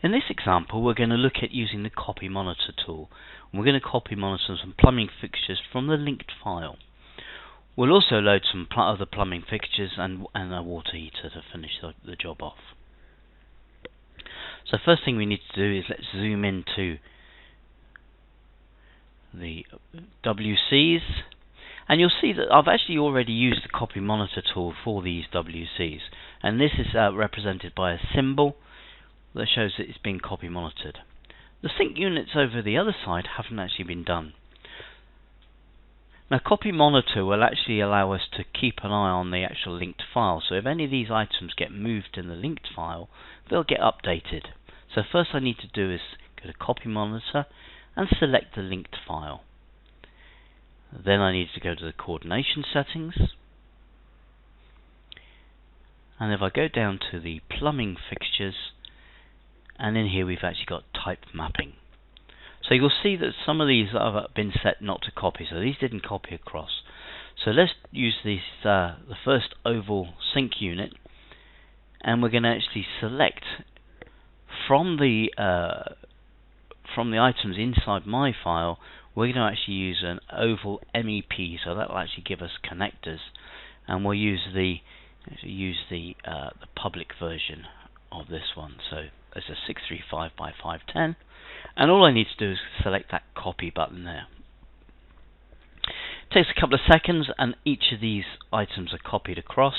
In this example, we're going to look at using the Copy Monitor tool. We're going to copy monitor some plumbing fixtures from the linked file. We'll also load some other plumbing fixtures and a water heater to finish the job off. So first thing we need to do is let's zoom into the WCs, and you'll see that I've actually already used the Copy Monitor tool for these WCs, and this is represented by a symbol that shows that it's been copy monitored. The sync units over the other side haven't actually been done. Now, Copy Monitor will actually allow us to keep an eye on the actual linked file, so if any of these items get moved in the linked file, they'll get updated. So first I need to do is go to Copy Monitor and select the linked file. Then I need to go to the coordination settings, and if I go down to the plumbing fixtures, and in here we've actually got type mapping. So you'll see that some of these have been set not to copy, so these didn't copy across. So let's use the first oval sync unit, and we're going to actually select from the items inside my file. We're going to actually use an oval MEP, so that will actually give us connectors, and we'll use the public version of this one. So it's a 635 by 510, and all I need to do is select that copy button there. It takes a couple of seconds, and each of these items are copied across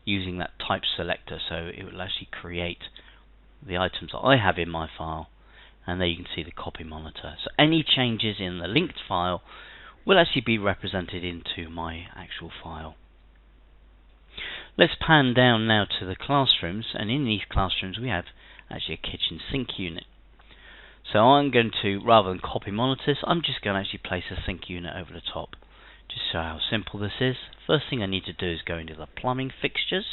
using that type selector, so it will actually create the items that I have in my file, and there you can see the Copy Monitor. So any changes in the linked file will actually be represented into my actual file. Let's pan down now to the classrooms, and in these classrooms we have actually a kitchen sink unit. So I'm going to, rather than copy monitors, I'm just going to actually place a sink unit over the top. Just show how simple this is. First thing I need to do is go into the plumbing fixtures,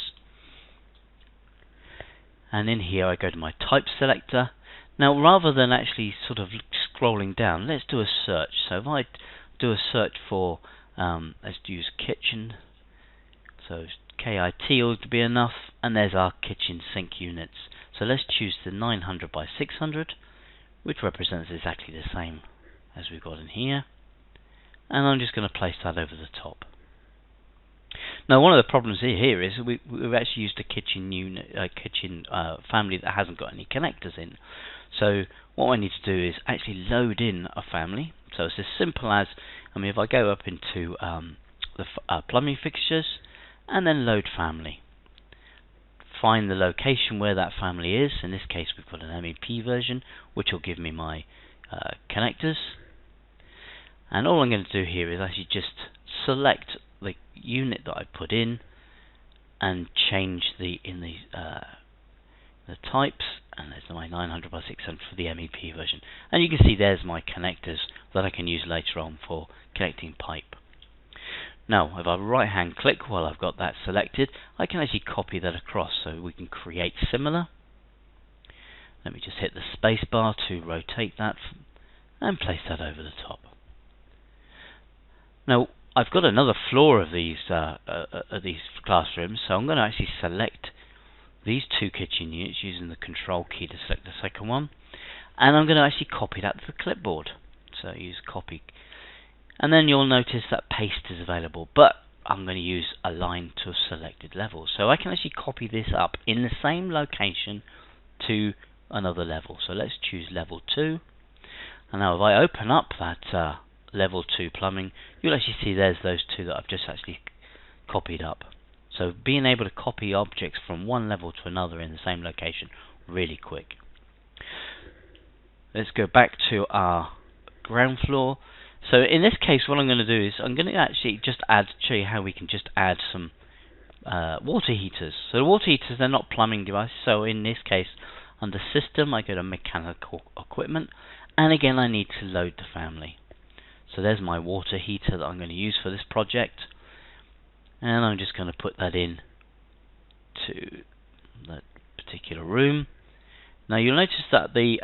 and in here I go to my type selector. Now, rather than actually sort of scrolling down, let's do a search. So if I do a search for, let's use kitchen, so KIT ought to be enough, and there's our kitchen sink units. So let's choose the 900 by 600, which represents exactly the same as we've got in here, and I'm just going to place that over the top. Now, one of the problems here is we've actually used a kitchen unit, family that hasn't got any connectors in. So what I need to do is actually load in a family. So it's as simple as, if I go up into the plumbing fixtures and then load family, find the location where that family is. In this case, we've got an MEP version, which will give me my connectors. And all I'm going to do here is actually just select the unit that I put in and change the types, and there's my 900 by 600 for the MEP version. And you can see there's my connectors that I can use later on for connecting pipe. Now, if I right hand click while I've got that selected, I can actually copy that across so we can create similar. Let me just hit the space bar to rotate that and place that over the top. Now, I've got another floor of these classrooms, so I'm going to actually select these two kitchen units using the Control key to select the second one, and I'm going to actually copy that to the clipboard. So use copy, and then you'll notice that paste is available, but I'm going to use align to selected level, so I can actually copy this up in the same location to another level. So let's choose level 2, and now if I open up that level 2 plumbing, you'll actually see there's those two that I've just actually copied up. So being able to copy objects from one level to another in the same location really quick. Let's go back to our ground floor. So in this case, what I'm going to do is I'm going to actually just show you how we can just add some water heaters. So the water heaters, they're not plumbing devices, so in this case under system I go to mechanical equipment, and again I need to load the family. So there's my water heater that I'm going to use for this project, and I'm just going to put that in to that particular room. Now you'll notice that the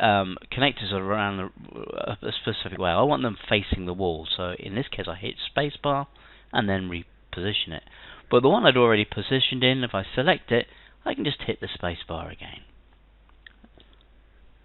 connectors are around a specific way. I want them facing the wall, so in this case I hit spacebar and then reposition it. But the one I'd already positioned in, if I select it, I can just hit the spacebar again.